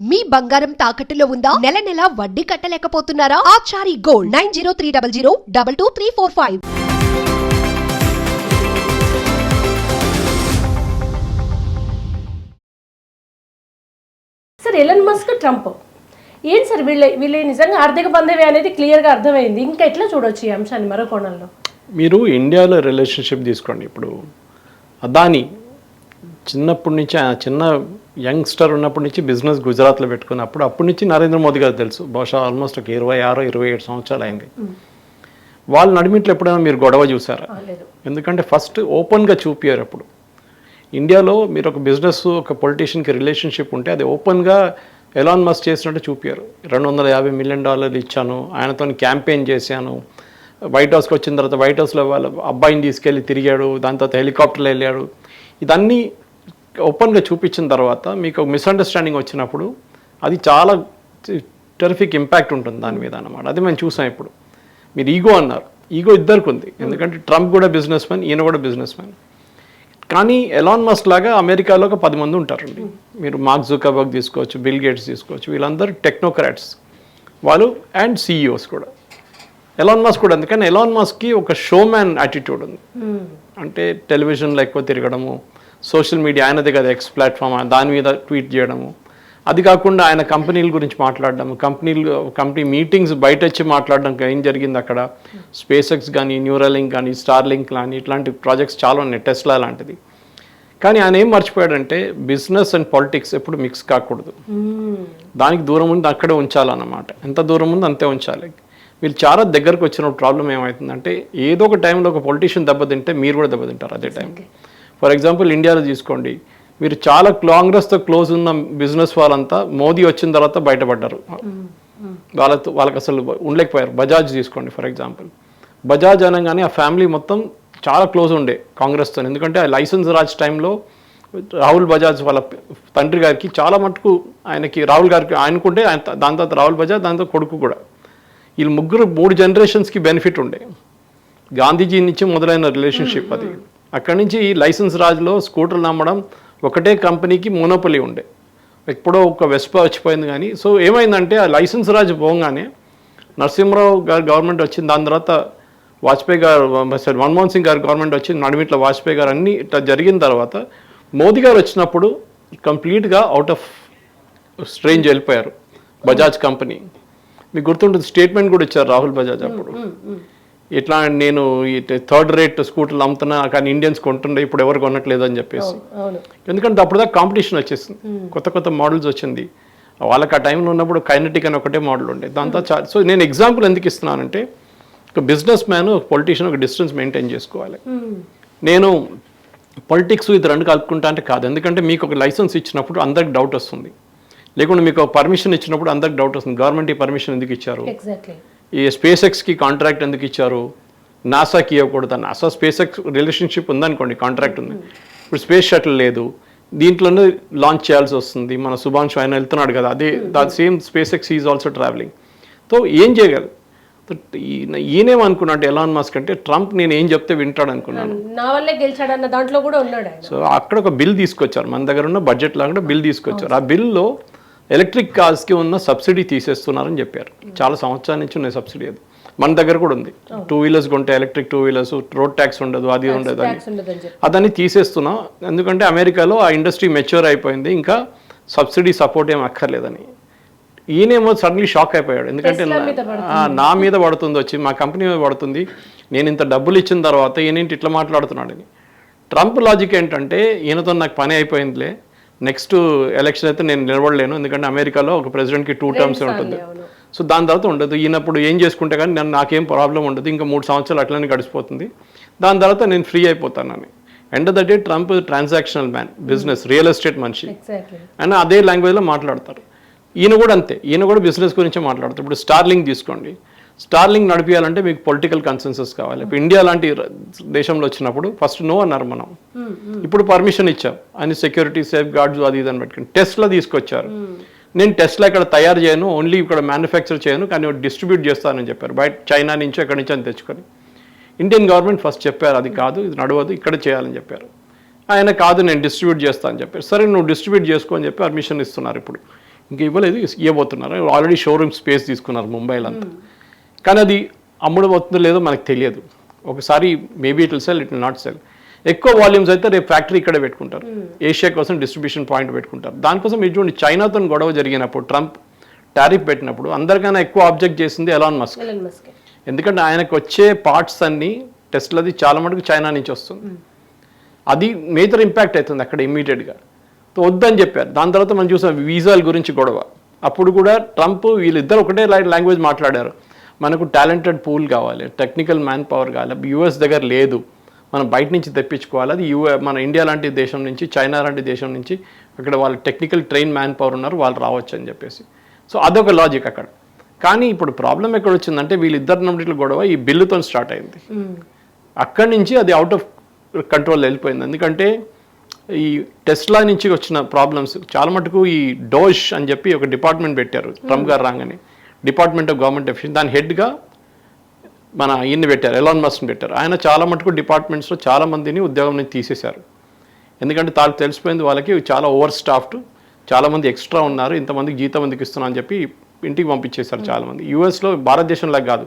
మీ బంగారం తాకట్టులో ఉందా? నెల నెల వడ్డీ కట్టలేకపోతున్నారా? Achari gold 9030022345. Sir Elon Musk Trump ఏంటి సార్ వీళ్ళ నిజంగా ఆర్థిక బంధవే అనేది క్లియర్గా అర్థమైంది. ఇంకా ఎట్లా చూడొచ్చు ఈ అంశాన్ని మరో కోణంలో? మీరు ఇండియాలో రిలేషన్షిప్ తీసుకోండి. ఇప్పుడు అదాని చిన్నప్పటి నుంచి చిన్న యంగ్స్టర్ ఉన్నప్పటి నుంచి బిజినెస్ గుజరాత్లో పెట్టుకున్నప్పుడు అప్పటి నుంచి నరేంద్ర మోదీ గారు తెలుసు. బహుశా ఆల్మోస్ట్ ఒక 26-27 సంవత్సరాలు అయింది. వాళ్ళ నడిమిట్లో ఎప్పుడైనా మీరు గొడవ చూసారా? ఎందుకంటే ఫస్ట్ ఓపెన్గా చూపించారు. అప్పుడు ఇండియాలో మీరు ఒక బిజినెస్ ఒక పొలిటీషియన్కి రిలేషన్షిప్ ఉంటే అది ఓపెన్గా ఎలాన్ మస్క్ చేసినట్టు చూపించారు. $250 మిలియన్ ఇచ్చాను, ఆయనతో క్యాంపెయిన్ చేశాను, వైట్ హౌస్కి వచ్చిన తర్వాత వైట్ హౌస్లో వాళ్ళ అబ్బాయిని తీసుకెళ్ళి తిరిగాడు, దాని తర్వాత హెలికాప్టర్లో వెళ్ళాడు. ఇదన్నీ ఓపెన్గా చూపించిన తర్వాత మీకు మిస్అండర్స్టాండింగ్ వచ్చినప్పుడు అది చాలా టెరిఫిక్ ఇంపాక్ట్ ఉంటుంది దాని మీద అన్నమాట. అది మేము చూసాం. ఇప్పుడు మీరు ఈగో అన్నారు, ఈగో ఇద్దరికి ఉంది. ఎందుకంటే ట్రంప్ కూడా బిజినెస్ మ్యాన్, ఈయన కూడా బిజినెస్ మ్యాన్. కానీ ఎలాన్ మస్క్ లాగా అమెరికాలో ఒక 10 మంది ఉంటారండి. మీరు మార్క్ జుకర్బర్గ్ తీసుకోవచ్చు, బిల్ గేట్స్ తీసుకోవచ్చు, వీళ్ళందరూ టెక్నోక్రాట్స్ వాళ్ళు అండ్ సిఇఓస్ కూడా. ఎలాన్ మస్క్ కూడా అందుకని ఎలాన్ మస్క్కి ఒక షోమ్యాన్ యాటిట్యూడ్ ఉంది. అంటే టెలివిజన్లో ఎక్కువ తిరగడము, సోషల్ మీడియా ఆయనదే కదా ఎక్స్ ప్లాట్ఫామ్, దాని మీద ట్వీట్ చేయడము, అది కాకుండా ఆయన కంపెనీల గురించి మాట్లాడడము, కంపెనీ మీటింగ్స్ బయట వచ్చి మాట్లాడడం, ఏం జరిగింది అక్కడ, స్పేస్ ఎక్స్ కానీ, న్యూరలింక్ కానీ, స్టార్లింక్ కానీ ఇట్లాంటి ప్రాజెక్ట్స్ చాలా ఉన్నాయి, టెస్లా లాంటిది. కానీ ఆయన ఏం మర్చిపోయాడంటే బిజినెస్ అండ్ పాలిటిక్స్ ఎప్పుడు మిక్స్ కాకూడదు, దానికి దూరం ఉంది అక్కడే ఉంచాలన్నమాట. ఎంత దూరం ఉంది అంతే ఉంచాలి. మీరు చాలా దగ్గరకు వచ్చిన ప్రాబ్లం ఏమవుతుందంటే ఏదో ఒక టైంలో ఒక పొలిటీషియన్ దెబ్బతింటే మీరు కూడా దెబ్బతింటారు అదే టైంలో. ఫర్ ఎగ్జాంపుల్ ఇండియాలో తీసుకోండి, మీరు చాలా కాంగ్రెస్తో క్లోజ్ ఉన్న బిజినెస్ వాళ్ళంతా మోదీ వచ్చిన తర్వాత బయటపడ్డారు. వాళ్ళకి అసలు ఉండలేకపోయారు. బజాజ్ తీసుకోండి ఫర్ ఎగ్జాంపుల్. బజాజ్ అనగానే ఆ ఫ్యామిలీ మొత్తం చాలా క్లోజ్ ఉండే కాంగ్రెస్తో. ఎందుకంటే ఆ లైసెన్స్ రాజ్ టైంలో రాహుల్ బజాజ్ వాళ్ళ తండ్రి గారికి చాలా మటుకు ఆయనకి రాహుల్ గారికి ఆయనకుంటే దాని తర్వాత రాహుల్ బజాజ్, దాంతో కొడుకు కూడా, వీళ్ళు ముగ్గురు 3 జనరేషన్స్కి బెనిఫిట్ ఉండే. గాంధీజీ నుంచి మొదలైన రిలేషన్షిప్ అది. అక్కడి నుంచి లైసెన్స్ రాజ్లో స్కూటర్లు అమ్మడం ఒకటే కంపెనీకి మోనోపలి ఉండే. ఎప్పుడో ఒక వెస్పా వచ్చిపోయింది. కానీ సో ఏమైందంటే ఆ లైసెన్స్ రాజ్ పోగానే నరసింహరావు గారు గవర్నమెంట్ వచ్చింది, దాని తర్వాత వాజ్పేయి గారు మన్మోహన్ సింగ్ గారు గవర్నమెంట్ వచ్చింది, నడిమిట్ల వాజ్పేయి గారు, అన్నీ ఇట్లా జరిగిన తర్వాత మోదీ గారు వచ్చినప్పుడు కంప్లీట్గా అవుట్ ఆఫ్ రేంజ్ వెళ్ళిపోయారు బజాజ్ కంపెనీ. మీకు గుర్తుంటుంది, స్టేట్మెంట్ కూడా ఇచ్చారు రాహుల్ బజాజ్ అప్పుడు. ఇట్లా నేను ఈ 3rd రేట్ స్కూటర్లు అమ్ముతున్నా కానీ ఇండియన్స్ కొంటుండే, ఇప్పుడు ఎవరు కొనట్లేదు అని చెప్పేసి. ఎందుకంటే అప్పుడు దాకా కాంపిటీషన్ వచ్చేసింది, కొత్త కొత్త మోడల్స్ వచ్చింది. వాళ్ళకి ఆ టైంలో ఉన్నప్పుడు కైనెటిక్ అని ఒకటే మోడల్ ఉండే. దాంతో సో నేను ఎగ్జాంపుల్ ఎందుకు ఇస్తున్నానంటే ఒక బిజినెస్ మ్యాన్, ఒక పొలిటీషియన్ ఒక డిస్టెన్స్ మెయింటైన్ చేసుకోవాలి. నేను పొలిటిక్స్ ఇది రెండు కలుపుకుంటా అంటే కాదు. ఎందుకంటే మీకు ఒక లైసెన్స్ ఇచ్చినప్పుడు అందరికి డౌట్ వస్తుంది, లేకుంటే మీకు ఒక పర్మిషన్ ఇచ్చినప్పుడు అందరికి డౌట్ వస్తుంది. గవర్నమెంట్ ఈ పర్మిషన్ ఎందుకు ఇచ్చారు, ఈ స్పేస్ ఎక్స్కి కాంట్రాక్ట్ ఎందుకు ఇచ్చారు, నాసాకి ఇవ్వకూడదు. నాసా స్పేస్ ఎక్స్ రిలేషన్షిప్ ఉందనుకోండి, కాంట్రాక్ట్ ఉంది. ఇప్పుడు స్పేస్ షటిల్ లేదు, దీంట్లోనే లాంచ్ చేయాల్సి వస్తుంది. మన సుభాంష్ ఆయన వెళ్తున్నాడు కదా, అదే same space X is also travelling. So ఏం చేయగలరు? ఈయనేమనుకున్నాడు ఎలాన్ మస్క్ అంటే ట్రంప్ నేను ఏం చెప్తే వింటాడు అనుకున్నాను. సో అక్కడ ఒక బిల్ తీసుకొచ్చారు, మన దగ్గర ఉన్న బడ్జెట్ లాగా బిల్ తీసుకొచ్చారు. ఆ బిల్లో ఎలక్ట్రిక్ కార్స్కి ఉన్న సబ్సిడీ తీసేస్తున్నారని చెప్పారు. చాలా సంవత్సరాల నుంచి ఉన్న సబ్సిడీ అది మన దగ్గర కూడా ఉంది. 2 వీలర్స్ కొంటే ఎలక్ట్రిక్ 2 వీలర్స్ రోడ్ ట్యాక్స్ ఉండదు, అది ఉండదు అని అదని తీసేస్తున్నాం. ఎందుకంటే అమెరికాలో ఆ ఇండస్ట్రీ మెచ్యూర్ అయిపోయింది, ఇంకా సబ్సిడీ సపోర్ట్ ఏం అక్కర్లేదని. ఈయనేమో సడన్లీ షాక్ అయిపోయాడు. ఎందుకంటే నా మీద పడుతుంది, వచ్చి మా కంపెనీ మీద పడుతుంది, నేను ఇంత డబ్బులు ఇచ్చిన తర్వాత ఈయనేంటి ఇట్లా మాట్లాడుతున్నాడని. ట్రంప్ లాజిక్ ఏంటంటే ఈయనతో నాకు పని అయిపోయిందిలే, నెక్స్ట్ ఎలక్షన్ అయితే నేను నిలబడలేను, ఎందుకంటే అమెరికాలో ఒక ప్రెసిడెంట్కి 2 టర్మ్స్ ఉంటుంది, సో దాని తర్వాత ఉండదు. ఈయనప్పుడు ఏం చేసుకుంటే కానీ నాకేం ప్రాబ్లం ఉండదు, ఇంకా 3 సంవత్సరాలు అట్లనే గడిచిపోతుంది, దాని తర్వాత నేను ఫ్రీ అయిపోతానని. End of the day Trump transactional man, business real estate మనిషి అని అదే లాంగ్వేజ్లో మాట్లాడతారు. ఈయన కూడా అంతే, ఈయన కూడా బిజినెస్ గురించే మాట్లాడతారు. ఇప్పుడు స్టార్లింక్ తీసుకోండి, స్టార్లింక్ నడిపించాలంటే మీకు పొలిటికల్ కన్సెన్సస్ కావాలి. ఇప్పుడు ఇండియా లాంటి దేశంలో వచ్చినప్పుడు ఫస్ట్ నో అన్నారు మనం, ఇప్పుడు పర్మిషన్ ఇచ్చాం అని సెక్యూరిటీ సేఫ్ గార్డ్స్ అది ఇదని పెట్టుకుని టెస్లా తీసుకొచ్చారు. నేను టెస్లా ఇక్కడ తయారు చేయను, ఓన్లీ ఇక్కడ మ్యానుఫ్యాక్చర్ చేయను, కానీ డిస్ట్రిబ్యూట్ చేస్తానని చెప్పారు. బయట చైనా నుంచి ఎక్కడి నుంచి అని తెచ్చుకొని. ఇండియన్ గవర్నమెంట్ ఫస్ట్ చెప్పారు అది కాదు, ఇది నడవదు, ఇక్కడ చేయాలని చెప్పారు. ఆయన కాదు నేను డిస్ట్రిబ్యూట్ చేస్తాను అని చెప్పారు. సరే నువ్వు డిస్ట్రిబ్యూట్ చేసుకో అని చెప్పి పర్మిషన్ ఇస్తున్నారు. ఇప్పుడు ఇంకా ఇవ్వలేదు, ఇవ్వబోతున్నారు. ఆల్రెడీ షోరూమ్ స్పేస్ తీసుకున్నారు ముంబైలో అంతా. కానీ అది అమ్ముడబోతుందో లేదో మనకు తెలియదు. ఒకసారి maybe it will sell, it will not cell. ఎక్కువ వాల్యూమ్స్ అయితే రేపు ఫ్యాక్టరీ ఇక్కడే పెట్టుకుంటారు, ఏషియా కోసం డిస్ట్రిబ్యూషన్ పాయింట్ పెట్టుకుంటారు. దానికోసం మీరు చూడండి, చైనాతో గొడవ జరిగినప్పుడు ట్రంప్ టారిఫ్ పెట్టినప్పుడు అందరికన్నా ఎక్కువ ఆబ్జెక్ట్ చేసింది ఎలాన్ మస్క్. ఎందుకంటే ఆయనకు వచ్చే పార్ట్స్ అన్ని టెస్ట్లది చాలా మటుకు చైనా నుంచి వస్తుంది. అది మేజర్ ఇంపాక్ట్ అవుతుంది అక్కడ ఇమ్మీడియట్గా. వద్దని చెప్పారు. దాని తర్వాత మనం చూసాం వీసాల గురించి గొడవ. అప్పుడు కూడా ట్రంప్ వీళ్ళిద్దరు ఒకటే లాంగ్వేజ్ మాట్లాడారు, మనకు టాలెంటెడ్ పూల్ కావాలి, టెక్నికల్ మ్యాన్ పవర్ కావాలి, యూఎస్ దగ్గర లేదు, మనం బయట నుంచి తెప్పించుకోవాలి, అది మన ఇండియా లాంటి దేశం నుంచి, చైనా లాంటి దేశం నుంచి అక్కడ వాళ్ళు టెక్నికల్ ట్రైన్ మ్యాన్ పవర్ ఉన్నారు, వాళ్ళు రావచ్చు అని చెప్పేసి. సో అదొక లాజిక్ అక్కడ. కానీ ఇప్పుడు ప్రాబ్లం ఎక్కడ వచ్చిందంటే వీళ్ళిద్దరు నమ్మట్ల గొడవ ఈ బిల్లుతో స్టార్ట్ అయింది. అక్కడి నుంచి అది అవుట్ ఆఫ్ కంట్రోల్ వెళ్ళిపోయింది. ఎందుకంటే ఈ టెస్లా నుంచి వచ్చిన ప్రాబ్లమ్స్ చాలా మటుకు ఈ డోష్ అని చెప్పి ఒక డిపార్ట్మెంట్ పెట్టారు ట్రంప్ గారు రాగానే, డిపార్ట్మెంట్ ఆఫ్ గవర్నమెంట్ ఎఫిషియన్సీ. దాని హెడ్గా మన ఈయన్ని పెట్టారు, ఎలాన్ మస్క్ని పెట్టారు. ఆయన చాలా మటుకు డిపార్ట్మెంట్స్లో చాలా మందిని ఉద్యోగం నుంచి తీసేశారు. ఎందుకంటే తాను తెలిసిపోయింది వాళ్ళకి చాలా ఓవర్ స్టాఫ్డ్, చాలామంది ఎక్స్ట్రా ఉన్నారు, ఇంతమందికి జీతం ఎందుకు ఇస్తున్నా అని చెప్పి ఇంటికి పంపించేశారు చాలామంది. యూఎస్లో భారతదేశంలాగా కాదు,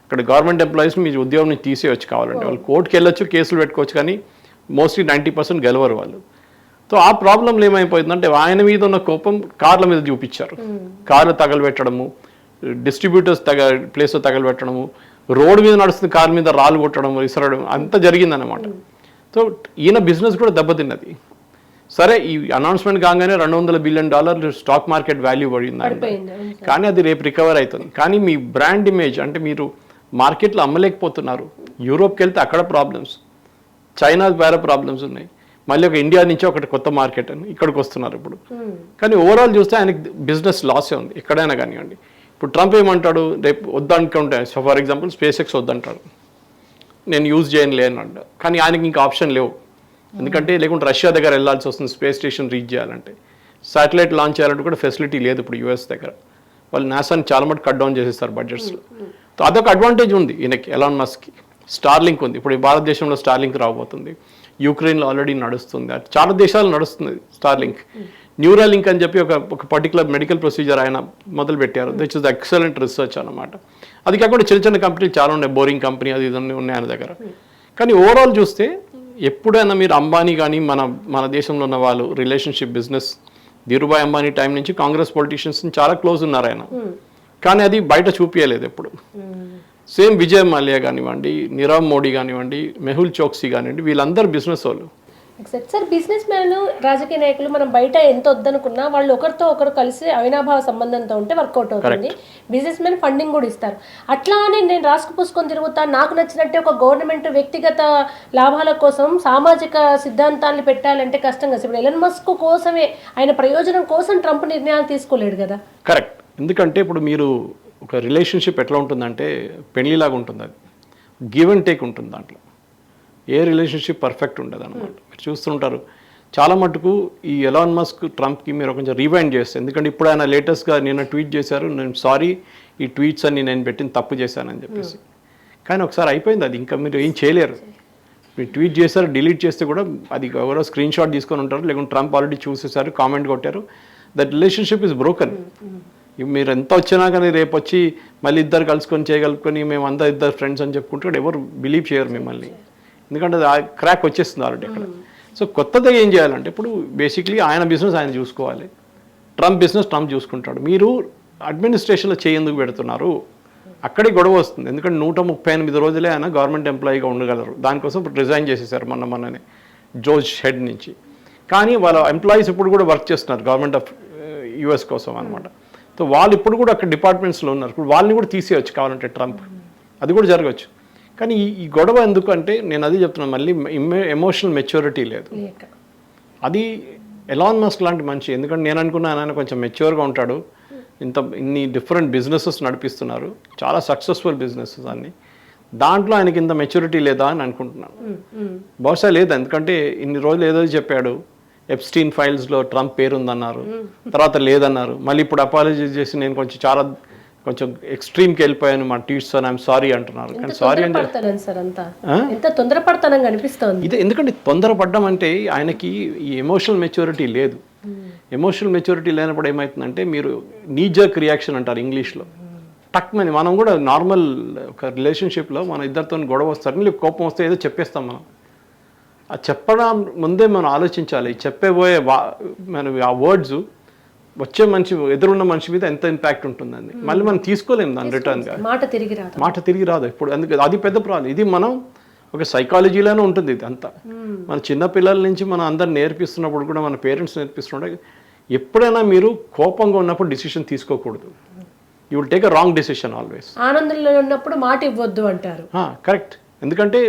ఇక్కడ గవర్నమెంట్ ఎంప్లాయీస్ని మీ ఉద్యోగం నుంచి తీసేయచ్చు కావాలంటే. వాళ్ళు కోర్టుకి వెళ్ళొచ్చు, కేసులు పెట్టుకోవచ్చు, కానీ మోస్ట్లీ 90% గెలవరు వాళ్ళు. సో ఆ ప్రాబ్లంలో ఏమైపోయిందంటే ఆయన మీద ఉన్న కోపం కార్ల మీద చూపించారు. కార్లు తగలబెట్టడము, డిస్ట్రిబ్యూటర్స్ ప్లేస్లో తగలబెట్టడము, రోడ్డు మీద నడుస్తున్న కార్ మీద రాళ్ళు కొట్టడం, విసరడం అంతా జరిగిందనమాట. సో ఈయన బిజినెస్ కూడా దెబ్బతిన్నది. సరే ఈ అనౌన్స్మెంట్ కాగానే $200 బిలియన్ స్టాక్ మార్కెట్ వాల్యూ పడింది, కానీ అది రేపు రికవర్ అవుతుంది. కానీ మీ బ్రాండ్ ఇమేజ్ అంటే మీరు మార్కెట్లో అమ్మలేకపోతున్నారు. యూరోప్కి వెళ్తే అక్కడ ప్రాబ్లమ్స్, చైనా వేరే ప్రాబ్లమ్స్ ఉన్నాయి, మళ్ళీ ఒక ఇండియా నుంచి ఒకటి కొత్త మార్కెట్ అని ఇక్కడికి వస్తున్నారు ఇప్పుడు. కానీ ఓవరాల్ చూస్తే ఆయనకి బిజినెస్ లాసే ఉంది ఎక్కడైనా కానివ్వండి. ఇప్పుడు ట్రంప్ ఏమంటాడు, రేపు వద్దనుకుంటే ఫర్ ఎగ్జాంపుల్ స్పేస్ ఎక్స్ వద్దంటాడు, నేను యూజ్ చేయను లేనంట. కానీ ఆయనకి ఇంకా ఆప్షన్ లేవు, ఎందుకంటే లేకుంటే రష్యా దగ్గర వెళ్ళాల్సి వస్తుంది స్పేస్ స్టేషన్ రీచ్ చేయాలంటే. శాటిలైట్ లాంచ్ చేయాలంటే కూడా ఫెసిలిటీ లేదు ఇప్పుడు యూఎస్ దగ్గర. వాళ్ళు నాసాని చాలా మటుకు కట్ డౌన్ చేసేస్తారు బడ్జెట్స్లో. సో అదొక అడ్వాంటేజ్ ఉంది ఈయనకి, ఎలాన్ మస్క్కి. స్టార్లింక్ ఉంది, ఇప్పుడు భారతదేశంలో స్టార్లింక్ రాబోతుంది, యూక్రెయిన్లో ఆల్రెడీ నడుస్తుంది, చాలా దేశాలు నడుస్తుంది స్టార్లింక్. న్యూరాలింక్ అని చెప్పి ఒక పర్టికులర్ మెడికల్ ప్రొసీజర్ ఆయన మొదలు పెట్టారు, దిస్ ఇస్ ఎక్సలెంట్ రీసెర్చ్ అనమాట. అది కాకుండా చిన్న చిన్న కంపెనీలు చాలా ఉన్నాయి, బోరింగ్ కంపెనీ అది ఇదన్నీ ఉన్నాయి ఆయన దగ్గర. కానీ ఓవరాల్ చూస్తే ఎప్పుడైనా మీరు అంబానీ కానీ మన దేశంలో ఉన్న వాళ్ళు relationship business, Dhirubhai Ambani time నుంచి కాంగ్రెస్ పొలిటీషియన్స్ చాలా క్లోజ్ ఉన్నారు ఆయన, కానీ అది బయట చూపించలేదు ఎప్పుడు. సేమ్ విజయ్ మాల్యా కానివ్వండి, నీరవ్ మోడీ కానివ్వండి, మెహుల్ చోక్సీ కానివ్వండి, వీళ్ళందరూ బిజినెస్ వాళ్ళు. Exact sir. బిజినెస్ మ్యాన్, రాజకీయ నాయకులు మనం బయట ఎంత వద్దనుకున్నా వాళ్ళు ఒకరితో ఒకరు కలిసి అవినాభావ సంబంధంతో ఉంటే వర్కౌట్ అవుతుంది. బిజినెస్ మ్యాన్ ఫండింగ్ కూడా ఇస్తారు. అట్లానే నేను రాసుకు పూసుకొని తిరుగుతాను, నాకు నచ్చినట్టే ఒక గవర్నమెంట్ వ్యక్తిగత లాభాల కోసం సామాజిక సిద్ధాంతాన్ని పెట్టాలంటే కష్టం కదా. ఇప్పుడు ఎలన్ మస్క్ కోసమే, ఆయన ప్రయోజనం కోసం ట్రంప్ నిర్ణయాలు తీసుకోలేడు కదా. కరెక్ట్. ఎందుకంటే ఇప్పుడు మీరు ఒక రిలేషన్షిప్ ఎట్లా ఉంటుందంటే పెళ్లిలాగా ఉంటుంది, అది గివ్ అండ్ టేక్ ఉంటుంది. దాంట్లో ఏ రిలేషన్షిప్ పర్ఫెక్ట్ ఉండదు అనమాట. మీరు చూస్తుంటారు చాలా మటుకు ఈ ఎలాన్ మస్క్ ట్రంప్కి మీరు కొంచెం రీవైండ్ చేస్తారు. ఎందుకంటే ఇప్పుడు ఆయన లేటెస్ట్గా నిన్న ట్వీట్ చేశారు, నేను సారీ ఈ ట్వీట్స్ అన్ని నేను పెట్టిన తప్పు చేశానని చెప్పేసి. కానీ ఒకసారి అయిపోయింది అది, ఇంకా మీరు ఏం చేయలేరు. మీరు ట్వీట్ చేశారు, డిలీట్ చేస్తే కూడా అది ఎవరో స్క్రీన్ షాట్ తీసుకొని ఉంటారు, లేకుంటే ట్రంప్ ఆల్రెడీ చూసేసారు, కామెంట్ కొట్టారు, దట్ రిలేషన్షిప్ ఇస్ బ్రోకన్. మీరు ఎంత వచ్చినా కానీ రేపు వచ్చి మళ్ళీ ఇద్దరు కలుసుకొని చేయగలుగుకొని మేము అంతా ఇద్దరు ఫ్రెండ్స్ అని చెప్పుకుంటే ఎవరు బిలీవ్ చేయరు మిమ్మల్ని, ఎందుకంటే క్రాక్ వచ్చేస్తుంది ఆల్రెడీ అక్కడ. సో కొత్తగా ఏం చేయాలంటే ఇప్పుడు బేసిక్లీ ఆయన బిజినెస్ ఆయన చూసుకోవాలి, ట్రంప్ బిజినెస్ ట్రంప్ చూసుకుంటాడు. మీరు అడ్మినిస్ట్రేషన్లో చేయేందుకు పెడుతున్నారు, అక్కడే గొడవ వస్తుంది. ఎందుకంటే 138 రోజులే ఆయన గవర్నమెంట్ ఎంప్లాయీగా ఉండగలరు. దానికోసం రిజైన్ చేసేసారు మొన్ననే జోర్జ్ హెడ్ నుంచి. కానీ వాళ్ళ ఎంప్లాయీస్ ఇప్పుడు కూడా వర్క్ చేస్తున్నారు గవర్నమెంట్ ఆఫ్ యూఎస్ కోసం అనమాట. సో వాళ్ళు ఇప్పుడు కూడా అక్కడ డిపార్ట్మెంట్స్లో ఉన్నారు. ఇప్పుడు వాళ్ళని కూడా తీసేయచ్చు కావాలంటే ట్రంప్, అది కూడా జరగవచ్చు. కానీ ఈ గొడవ ఎందుకు అంటే నేను అది చెప్తున్నాను, మళ్ళీ ఎమోషనల్ మెచ్యూరిటీ లేదు. అది ఎలాన్ మస్క్ లాంటి మనిషి, ఎందుకంటే నేను అనుకున్నాను ఆయన కొంచెం మెచ్యూర్గా ఉంటాడు, ఇన్ని డిఫరెంట్ బిజినెసెస్ నడిపిస్తున్నారు, చాలా సక్సెస్ఫుల్ బిజినెసెస్ అన్ని, దాంట్లో ఆయనకి ఇంత మెచ్యూరిటీ లేదా అని అనుకుంటున్నాను. బహుశా లేదు, ఎందుకంటే ఇన్ని రోజులు ఏదో చెప్పాడు, ఎప్స్టీన్ ఫైల్స్లో ట్రంప్ పేరుందన్నారు, తర్వాత లేదన్నారు, మళ్ళీ ఇప్పుడు అపాలజీ చేసి నేను కొంచెం ఎక్స్ట్రీమ్కి వెళ్ళిపోయాను మా ట్వీట్స్ అని ఐఎమ్ సారీ అంటున్నారు. కానీ సారీ అంటే తొందరపడతానని అనిపిస్తుంది. ఇది ఎందుకంటే తొందరపడ్డం అంటే ఆయనకి ఈ ఎమోషనల్ మెచ్యూరిటీ లేదు. ఎమోషనల్ మెచ్యూరిటీ లేనప్పుడు ఏమవుతుందంటే మీరు నీ జర్క్ రియాక్షన్ అంటారు ఇంగ్లీష్లో. టక్మని మనం కూడా నార్మల్ ఒక రిలేషన్షిప్లో మన ఇద్దరితో గొడవ వస్తారు, కోపం వస్తే ఏదో చెప్పేస్తాం మనం. ఆ చెప్పడం ముందే మనం ఆలోచించాలి. చెప్పబోయే మనం ఆ వర్డ్స్ వచ్చే మనిషి ఎదురున్న మనిషి మీద ఎంత ఇంపాక్ట్ ఉంటుందండి. మళ్ళీ మనం తీసుకోలేము దాని రిటర్న్గా, మాట తిరిగి రాదు ఇప్పుడు. అందుకే అది పెద్ద ప్రాబ్లం. ఇది మనం ఒక సైకాలజీలోనే ఉంటుంది ఇది అంతా. మన చిన్నపిల్లల నుంచి మనం అందరు నేర్పిస్తున్నప్పుడు కూడా మన పేరెంట్స్ నేర్పిస్తున్నప్పుడు ఎప్పుడైనా మీరు కోపంగా ఉన్నప్పుడు డిసిషన్ తీసుకోకూడదు. You will take a wrong decision always. ఆనందంలో ఉన్నప్పుడు మాట ఇవ్వద్దు అంటారు. కరెక్ట్. ఎందుకంటే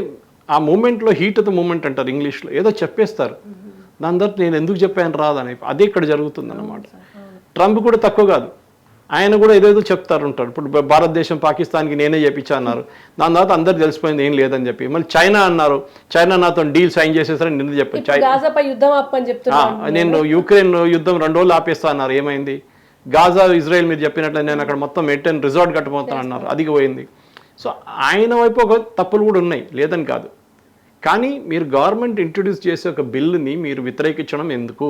ఆ మూమెంట్లో హీట్ ఆఫ్ ద మూమెంట్ అంటారు ఇంగ్లీష్లో, ఏదో చెప్పేస్తారు, దాని తర్వాత నేను ఎందుకు చెప్పాను రాదని. అదే ఇక్కడ జరుగుతుంది అన్నమాట. ట్రంప్ కూడా తక్కువ కాదు, ఆయన కూడా ఏదేదో చెప్తారు ఉంటారు. ఇప్పుడు భారతదేశం పాకిస్తాన్కి నేనే చెప్పించా అన్నారు, దాని తర్వాత అందరు తెలిసిపోయింది ఏం లేదని చెప్పి. మళ్ళీ చైనా అన్నారు, చైనా నాతో డీల్ సైన్ చేసేసారని నిన్న చెప్పాను. నేను యుక్రెయిన్ యుద్ధం 2 రోజులు ఆపేస్తా అన్నారు, ఏమైంది? గాజా ఇజ్రాయెల్ మీరు చెప్పినట్లు నేను అక్కడ మొత్తం మెయింటైన్ రిసార్ట్ కట్టబోతాను అన్నారు, అది పోయింది. సో ఆయన వైపు ఒక తప్పులు కూడా ఉన్నాయి, లేదని కాదు. కానీ మీరు గవర్నమెంట్ ఇంట్రడ్యూస్ చేసే ఒక బిల్లుని మీరు వ్యతిరేకించడం ఎందుకు?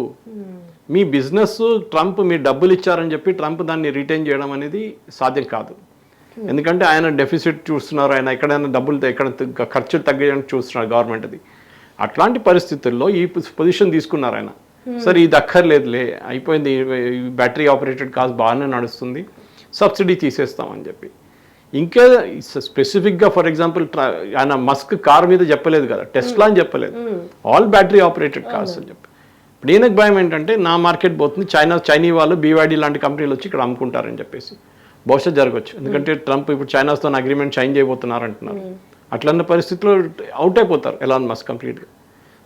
మీ బిజినెస్ ట్రంప్ మీరు డబ్బులు ఇచ్చారని చెప్పి ట్రంప్ దాన్ని రిటైన్ చేయడం అనేది సాధ్యం కాదు. ఎందుకంటే ఆయన డెఫిసిట్ చూస్తున్నారు, ఆయన ఎక్కడైనా డబ్బులు ఎక్కడ ఖర్చులు తగ్గడానికి చూస్తున్నారు గవర్నమెంట్. అది అట్లాంటి పరిస్థితుల్లో ఈ పొజిషన్ తీసుకున్నారు ఆయన. సరే ఇది అక్కర్లేదులే, అయిపోయింది, బ్యాటరీ ఆపరేటెడ్ కార్స్ బాగానే నడుస్తుంది, సబ్సిడీ తీసేస్తామని చెప్పి. ఇంకా స్పెసిఫిక్గా ఫర్ ఎగ్జాంపుల్ ఆయన మస్క్ కార్ మీద చెప్పలేదు కదా, టెస్లా అని చెప్పలేదు, ఆల్ బ్యాటరీ ఆపరేటెడ్ కార్స్ అని చెప్పి. ఇప్పుడు ఈయనకు భయం ఏంటంటే నా మార్కెట్ పోతుంది, చైనీ వాళ్ళు BYD లాంటి కంపెనీలు వచ్చి ఇక్కడ అమ్ముకుంటారని చెప్పేసి. బహుశా జరగచ్చు, ఎందుకంటే ట్రంప్ ఇప్పుడు చైనాతో అగ్రిమెంట్ సైన్ చేయబోతున్నారు అంటున్నారు. అట్లన్న పరిస్థితుల్లో అవుట్ అయిపోతారు ఎలాన్ మస్క్ కంప్లీట్గా.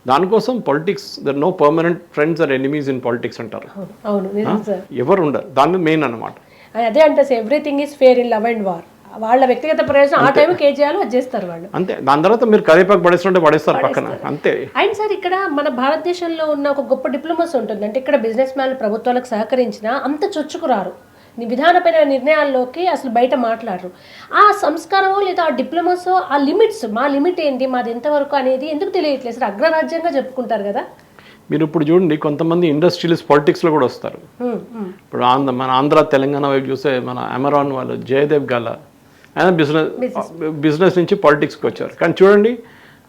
దానికోసం politics, there no permanent friends or enemies in politics అంటారు. ఎవరు ఉండరు, దాని మెయిన్ అన్నమాట. అదే అంటే everything is fair in love and war. వాళ్ళ వ్యక్తిగత ప్రయోజనం ఆ టైంకి ఏం చేయాలో అది చేస్తారు వాళ్ళు, అంతే. దాని తర్వాత మీరు కరివేపాకు పడేస్తుంటే పడేస్తారు పక్కన, అంతే. అండ్ సార్ ఇక్కడ మన భారతదేశంలో ఉన్న ఒక గొప్ప డిప్లొమసీ ఉంటుంది. అంటే ఇక్కడ బిజినెస్ మ్యాన్లు ప్రభుత్వాలకు సహకరించినా అంత చొచ్చుకురారు, విధానపైన నిర్ణయాల్లోకి అసలు బయట మాట్లాడరు. ఆ సంస్కారమో లేదా ఆ డిప్లొమసో, ఆ లిమిట్స్, మా లిమిట్ ఏంటి, మాది ఎంతవరకు అనేది ఎందుకు తెలియట్లేదు సార్? అగ్రరాజ్యంగా చెప్పుకుంటారు కదా. మీరు ఇప్పుడు చూడండి, కొంతమంది ఇండస్ట్రియలిస్ట్ పాలిటిక్స్లో కూడా వస్తారు. ఇప్పుడు మన ఆంధ్ర తెలంగాణ వైపు చూస్తే మన అమెరాన్ వాళ్ళు జయదేవ్ గల ఆయన బిజినెస్ నుంచి పాలిటిక్స్కి వచ్చారు. కానీ చూడండి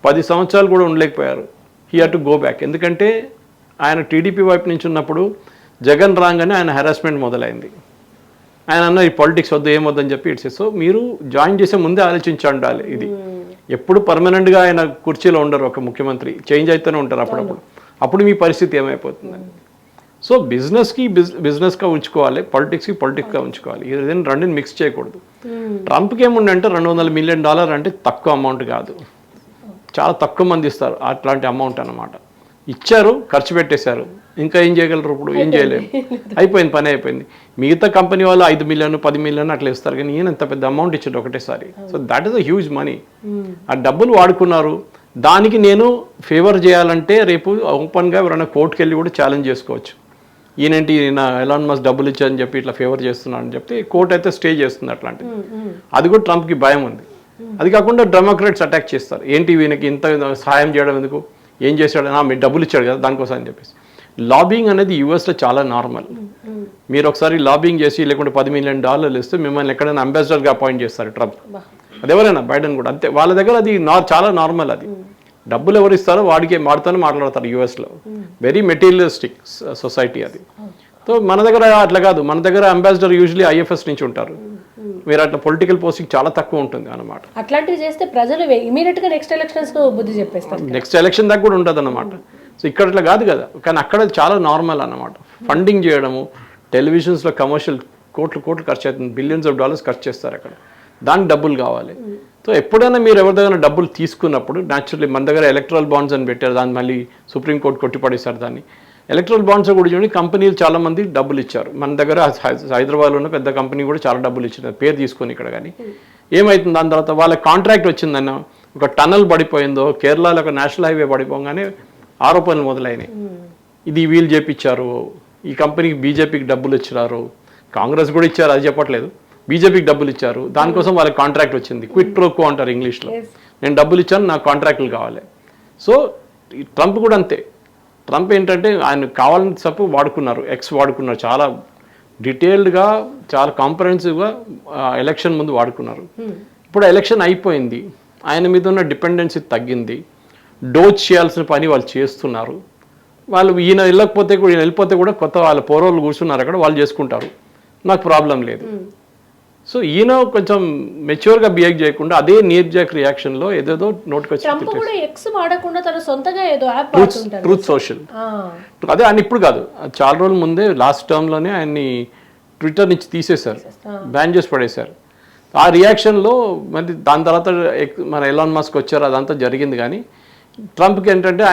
10 సంవత్సరాలు కూడా ఉండలేకపోయారు. He had to go back. ఎందుకంటే ఆయన టీడీపీ వైపు నుంచి ఉన్నప్పుడు జగన్ రాగానే ఆయన హెరాస్మెంట్ మొదలైంది. ఆయన అన్న ఈ పాలిటిక్స్ వద్దు, ఏమొద్దని చెప్పి ఇట్స్. సో మీరు జాయిన్ చేసే ముందే ఆలోచించి ఉండాలి. ఇది ఎప్పుడు పర్మనెంట్గా ఆయన కుర్చీలో ఉండరు, ఒక ముఖ్యమంత్రి చేంజ్ అయితేనే ఉంటారు అప్పుడప్పుడు. అప్పుడు మీ పరిస్థితి ఏమైపోతుందని. సో బిజినెస్గా ఉంచుకోవాలి, పొలిటిక్స్గా ఉంచుకోవాలి. ఇది రెండుని మిక్స్ చేయకూడదు. ట్రంప్కి ఏముండంటే $200 మిలియన్ అంటే తక్కువ అమౌంట్ కాదు, చాలా తక్కువ మంది ఇస్తారు అట్లాంటి అమౌంట్ అన్నమాట. ఇచ్చారు, ఖర్చు పెట్టేశారు, ఇంకా ఏం చేయగలరు? ఇప్పుడు ఏం చేయలేము, అయిపోయింది, పని అయిపోయింది. మిగతా కంపెనీ వాళ్ళు 5 మిలియన్ 10 మిలియన్ అట్లా ఇస్తారు, కానీ ఈయన ఇంత పెద్ద అమౌంట్ ఇచ్చాడు ఒకటేసారి. So that is a huge money. ఆ డబ్బులు వాడుకున్నారు. దానికి నేను ఫేవర్ చేయాలంటే రేపు ఓపెన్గా ఎవరైనా కోర్టుకు వెళ్ళి కూడా ఛాలెంజ్ చేసుకోవచ్చు. ఈయనేంటి ఎలాన్ మస్క్ డబ్బులు ఇచ్చారని చెప్పి ఇట్లా ఫేవర్ చేస్తున్నాను అని చెప్పి కోర్టు అయితే స్టే చేస్తుంది అట్లాంటిది. అది కూడా ట్రంప్కి భయం ఉంది. అది కాకుండా డెమోక్రాట్స్ అటాక్ చేస్తారు, ఏంటి వీనికి ఇంత సహాయం చేయడం ఎందుకు, ఏం చేశాడు, మీరు డబ్బులు ఇచ్చాడు కదా దానికోసం అని చెప్పేసి. లాబింగ్ అనేది యూఎస్లో చాలా నార్మల్. మీరు ఒకసారి లాబింగ్ చేసి లేకుంటే $10 మిలియన్ ఇస్తే మిమ్మల్ని ఎక్కడైనా అంబాసిడర్గా అపాయింట్ చేస్తారు ట్రంప్. అది ఎవరైనా బైడెన్ కూడా అంతే, వాళ్ళ దగ్గర అది చాలా నార్మల్. అది డబ్బులు ఎవరు ఇస్తారో వాడికి వాడితోనే మాట్లాడతారు యూఎస్లో. వెరీ మెటీరియలిస్టిక్ సొసైటీ అది. సో మన దగ్గర అట్లా కాదు, మన దగ్గర అంబాసిడర్ యూజువలీ IFS నుంచి ఉంటారు. మీరు అట్లా పొలిటికల్ పోస్టింగ్ చాలా తక్కువ ఉంటుంది అన్నమాట. అట్లాంటివి చేస్తే ప్రజలు ఇమీడియట్ గా నెక్స్ట్ ఎలక్షన్స్ బుద్ధి చెప్పేస్తారు, నెక్స్ట్ ఎలక్షన్ దాకా కూడా ఉంటుంది అన్నమాట. సో ఇక్కడ అట్లా కాదు కదా, కానీ అక్కడ చాలా నార్మల్ అన్నమాట. ఫండింగ్ చేయడము, టెలివిజన్స్లో కమర్షియల్ కోట్లు ఖర్చు అవుతుంది, బిలియన్స్ ఆఫ్ డాలర్స్ ఖర్చు చేస్తారు అక్కడ, దానికి డబ్బులు కావాలి. సో ఎప్పుడైనా మీరు ఎవరి దగ్గర డబ్బులు తీసుకున్నప్పుడు న్యాచురల్లీ మన దగ్గర ఎలక్ట్రల్ బాండ్స్ అని పెట్టారు, దాన్ని మళ్ళీ సుప్రీంకోర్టు కొట్టిపడేశారు దాన్ని. ఎలక్ట్రల్ బాండ్స్ కూడా చూడండి, కంపెనీలు చాలామంది డబ్బులు ఇచ్చారు. మన దగ్గర హైదరాబాద్లో ఉన్న పెద్ద కంపెనీ కూడా చాలా డబ్బులు ఇచ్చారు, పేరు తీసుకొని ఇక్కడ. కానీ ఏమవుతుంది దాని తర్వాత వాళ్ళ కాంట్రాక్ట్ వచ్చిందన్న, ఒక టనల్ పడిపోయిందో, కేరళలో ఒక నేషనల్ హైవే పడిపోగానే ఆరోపణలు మొదలైనాయి. ఇది వీళ్ళు చేపించారు, ఈ కంపెనీకి బీజేపీకి డబ్బులు ఇచ్చారు, కాంగ్రెస్ కూడా ఇచ్చారు, అది చెప్పట్లేదు, బీజేపీకి డబ్బులు ఇచ్చారు, దానికోసం వాళ్ళకి కాంట్రాక్ట్ వచ్చింది. క్విట్ ప్రో క్వో అంటారు ఇంగ్లీష్లో. నేను డబ్బులు ఇచ్చాను, నాకు కాంట్రాక్టులు కావాలి. సో ట్రంప్ కూడా అంతే, ట్రంప్ ఏంటంటే ఆయన కావాలని తప్పు వాడుకున్నారు, ఎక్స్ వాడుకున్నారు, చాలా డీటెయిల్డ్గా చాలా కాంప్రహెన్సివ్గా ఎలక్షన్ ముందు వాడుకున్నారు. ఇప్పుడు ఎలక్షన్ అయిపోయింది, ఆయన మీద ఉన్న డిపెండెన్సీ తగ్గింది, డోజ్ చేయాల్సిన పని వాళ్ళు చేస్తున్నారు. వాళ్ళు ఈయన వెళ్ళిపోతే కూడా కొత్త వాళ్ళ పోరోళ్ళు కూర్చున్నారు అక్కడ, వాళ్ళు చేసుకుంటారు, నాకు ప్రాబ్లం లేదు. సో ఈయన కొంచెం మెచ్యూర్గా బిహేవ్ చేయకుండా అదే నీర్ జాక్ రియాక్షన్లో ఏదేదో నోటికొచ్చి ట్రంప్ కూడా ఎక్స్ వాడకుండా తన సొంతగా ఏదో యాప్ వాడుతుంటారు. ట్రూత్ సోషల్, అదే ఆయన ఇప్పుడు కాదు, చాలా రోజుల ముందే లాస్ట్ టర్మ్లోనే ఆయన్ని ట్విట్టర్ నుంచి తీసేశారు, బ్యాన్ చేసి పడేశారు. ఆ రియాక్షన్లో మరి దాని తర్వాత మన ఎలాన్ మస్క్ వచ్చారు, అదంతా జరిగింది. కానీ ట్రంప్కి ఏంటంటే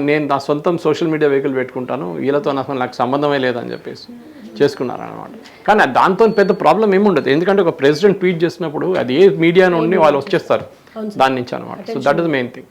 నేను నా సొంతం సోషల్ మీడియా వెహికల్ పెట్టుకుంటాను, వీళ్ళతో నాకు సంబంధమే లేదని చెప్పేసి చేసుకున్నారు అనమాట. కానీ దాంతో పెద్ద ప్రాబ్లం ఏముండదు, ఎందుకంటే ఒక ప్రెసిడెంట్ ట్వీట్ చేసినప్పుడు అది ఏ మీడియా నుండి వాళ్ళు వచ్చేస్తారు దాని నుంచి అనమాట. So that is main thing.